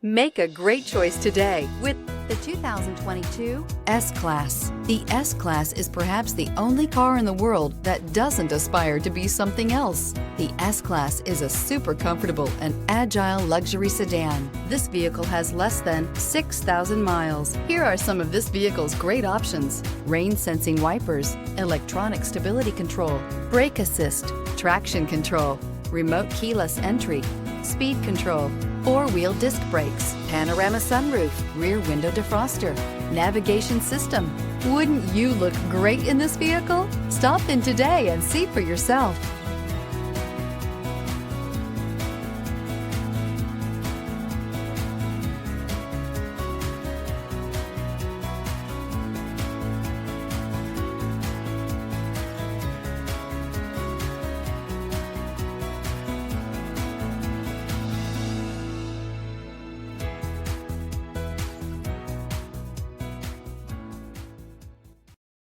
Make a great choice today with the 2022 S-Class. The S-Class is perhaps the only car in the world that doesn't aspire to be something else. The S-Class is a super comfortable and agile luxury sedan. This vehicle has less than 6,000 miles. Here are some of this vehicle's great options: rain sensing wipers, electronic stability control, brake assist, traction control, remote keyless entry, speed control, four-wheel disc brakes, panorama sunroof, rear window defroster, navigation system. Wouldn't you look great in this vehicle? Stop in today and see for yourself.